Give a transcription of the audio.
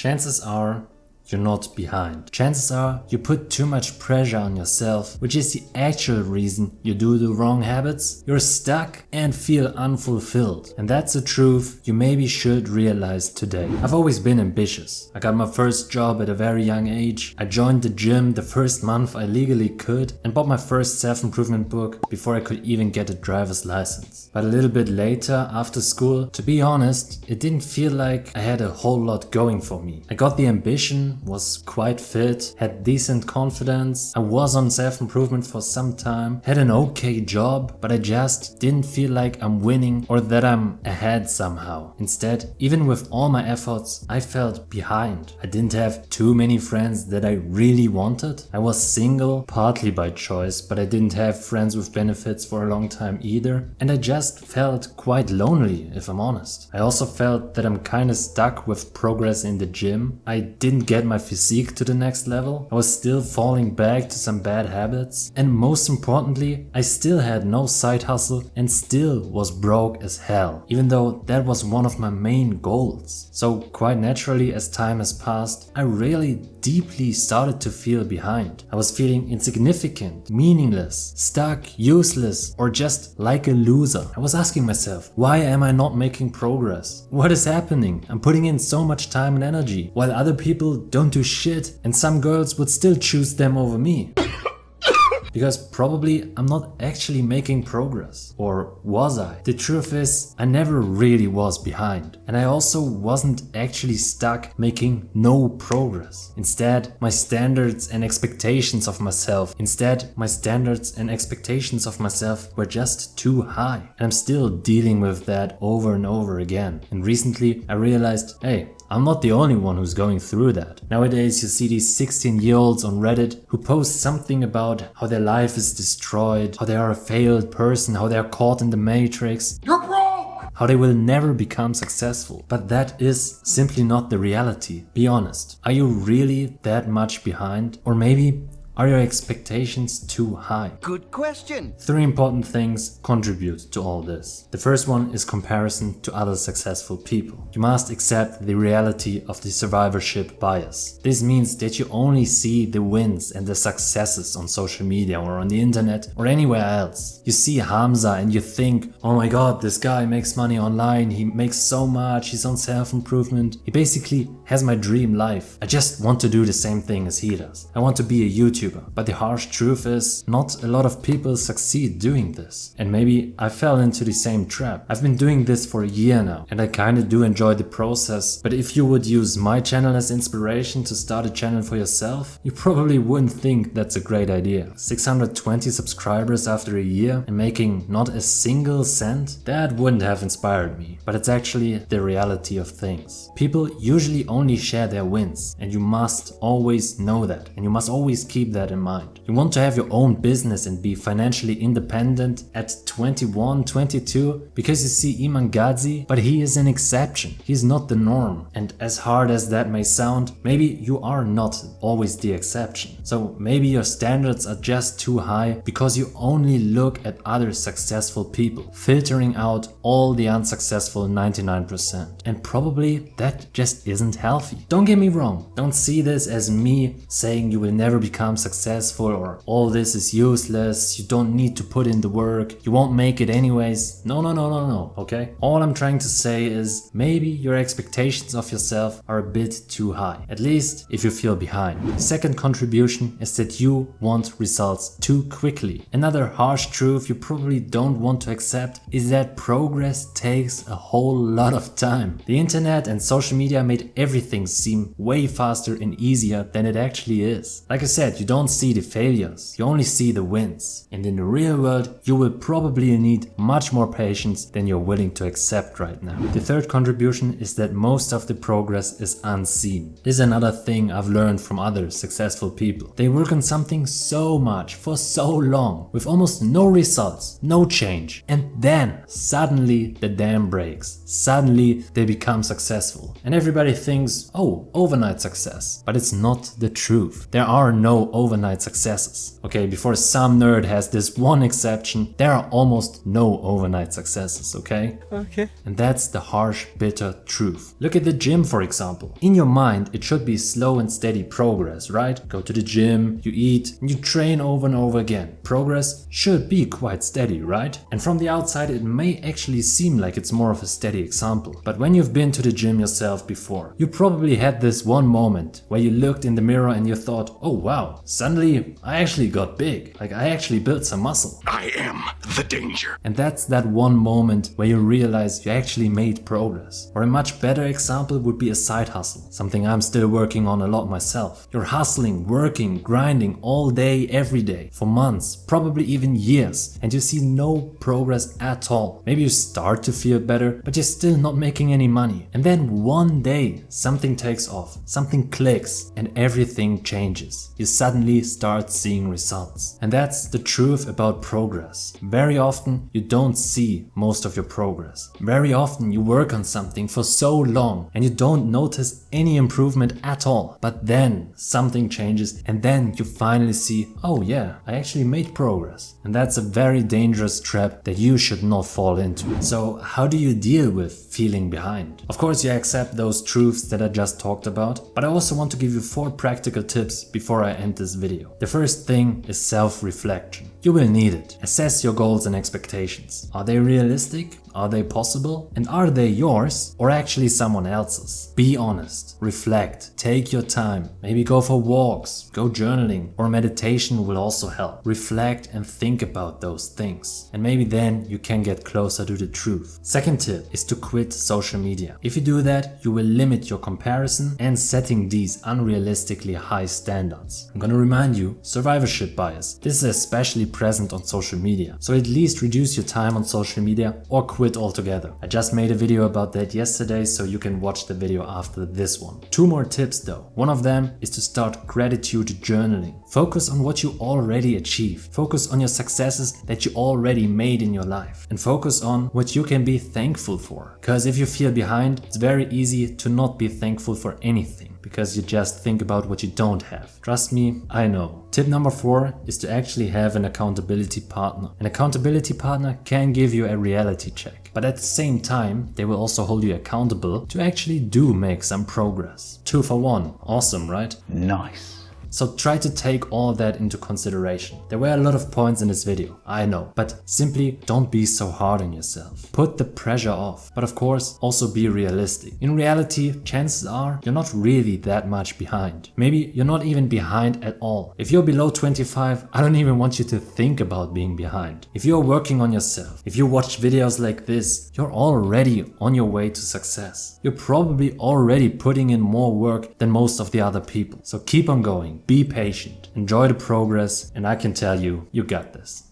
Chances are you're not behind. Chances are you put too much pressure on yourself, which is the actual reason you do the wrong habits. You're stuck and feel unfulfilled. And that's a truth you maybe should realize today. I've always been ambitious. I got my first job at a very young age. I joined the gym the first month I legally could and bought my first self-improvement book before I could even get a driver's license. But a little bit later, after school, to be honest, it didn't feel like I had a whole lot going for me. I got the ambition, was quite fit, had decent confidence, I was on self-improvement for some time, had an okay job, but I just didn't feel like I'm winning or that I'm ahead somehow. Instead, even with all my efforts, I felt behind. I didn't have too many friends that I really wanted. I was single, partly by choice, but I didn't have friends with benefits for a long time either. And I just felt quite lonely, if I'm honest. I also felt that I'm kinda stuck with progress in the gym. I didn't get my physique to the next level. I was still falling back to some bad habits. And most importantly, I still had no side hustle and still was broke as hell, even though that was one of my main goals. So quite naturally, as time has passed, I really deeply started to feel behind. I was feeling insignificant, meaningless, stuck, useless, or just like a loser. I was asking myself, why am I not making progress? What is happening? I'm putting in so much time and energy, while other people don't do shit, and some girls would still choose them over me. Because probably I'm not actually making progress. Or was I? The truth is, I never really was behind. And I also wasn't actually stuck making no progress. Instead, my standards and expectations of myself were just too high. And I'm still dealing with that over and over again. And recently I realized, hey, I'm not the only one who's going through that. Nowadays you see these 16-year-olds on Reddit who post something about how their life is destroyed, how they are a failed person, how they are caught in the matrix. You're broke! How they will never become successful. But that is simply not the reality. Be honest. Are you really that much behind? Or maybe are your expectations too high? Good question. 3 important things contribute to all this. The first one is comparison to other successful people. You must accept the reality of the survivorship bias. This means that you only see the wins and the successes on social media or on the internet or anywhere else. You see Hamza and you think, oh my god, this guy makes money online, he makes so much, he's on self-improvement. He basically has my dream life. I just want to do the same thing as he does. I want to be a YouTuber. But the harsh truth is, not a lot of people succeed doing this. And maybe I fell into the same trap. I've been doing this for a year now, and I kinda do enjoy the process. But if you would use my channel as inspiration to start a channel for yourself, you probably wouldn't think that's a great idea. 620 subscribers after a year and making not a single cent? That wouldn't have inspired me. But it's actually the reality of things. People usually only share their wins, and you must always know that. And you must always keep that in mind. You want to have your own business and be financially independent at 21, 22 because you see Iman Ghazi, but he is an exception. He's not the norm. And as hard as that may sound, maybe you are not always the exception. So maybe your standards are just too high because you only look at other successful people, filtering out all the unsuccessful 99%. And probably that just isn't healthy. Don't get me wrong. Don't see this as me saying you will never become successful or all this is useless, you don't need to put in the work, you won't make it anyways. No, okay? All I'm trying to say is maybe your expectations of yourself are a bit too high, at least if you feel behind. The second contribution is that you want results too quickly. Another harsh truth you probably don't want to accept is that progress takes a whole lot of time. The internet and social media made everything seem way faster and easier than it actually is. Like I said, you don't see the failures, you only see the wins. And in the real world, you will probably need much more patience than you're willing to accept right now. The third contribution is that most of the progress is unseen. This is another thing I've learned from other successful people. They work on something so much for so long with almost no results, no change. And then suddenly the dam breaks. Suddenly they become successful. And everybody thinks things, oh, overnight success. But it's not the truth. There are no overnight successes. Okay, before some nerd has this one exception, there are almost no overnight successes, okay? Okay. And that's the harsh, bitter truth. Look at the gym, for example. In your mind, it should be slow and steady progress, right? Go to the gym, you eat, and you train over and over again. Progress should be quite steady, right? And from the outside, it may actually seem like it's more of a steady example. But when you've been to the gym yourself before, you probably had this one moment where you looked in the mirror and you thought, oh wow, suddenly I actually got big. Like I actually built some muscle. I am the danger. And that's that one moment where you realize you actually made progress. Or a much better example would be a side hustle, something I'm still working on a lot myself. You're hustling, working, grinding all day, every day, for months, probably even years, and you see no progress at all. Maybe you start to feel better, but you're still not making any money. And then one day, something takes off, something clicks, and everything changes. You suddenly start seeing results. And that's the truth about progress. Very often, you don't see most of your progress. Very often, you work on something for so long and you don't notice any improvement at all. But then something changes and then you finally see, oh yeah, I actually made progress. And that's a very dangerous trap that you should not fall into. So how do you deal with feeling behind? Of course, you accept those truths that I just talked about, but I also want to give you 4 practical tips before I end this video. The first thing is self-reflection. You will need it. Assess your goals and expectations. Are they realistic? Are they possible? And are they yours or actually someone else's? Be honest, reflect, take your time, maybe go for walks, go journaling, or meditation will also help. Reflect and think about those things. And maybe then you can get closer to the truth. Second tip is to quit social media. If you do that, you will limit your comparison and setting these unrealistically high standards. I'm gonna remind you, survivorship bias. This is especially present on social media. So at least reduce your time on social media or quit altogether. I just made a video about that yesterday, so you can watch the video after this one. 2 more tips though. One of them is to start gratitude journaling. Focus on what you already achieved. Focus on your successes that you already made in your life. And focus on what you can be thankful for. Because if you feel behind, it's very easy to not be thankful for anything, because you just think about what you don't have. Trust me, I know. Tip number 4 is to actually have an accountability partner. An accountability partner can give you a reality check, but at the same time, they will also hold you accountable to actually do make some progress. 2 for 1. Awesome, right? Nice. So try to take all that into consideration. There were a lot of points in this video, I know, but simply don't be so hard on yourself. Put the pressure off, but of course also be realistic. In reality, chances are you're not really that much behind. Maybe you're not even behind at all. If you're below 25, I don't even want you to think about being behind. If you're working on yourself, if you watch videos like this, you're already on your way to success. You're probably already putting in more work than most of the other people. So keep on going. Be patient, enjoy the progress, and I can tell you, you got this.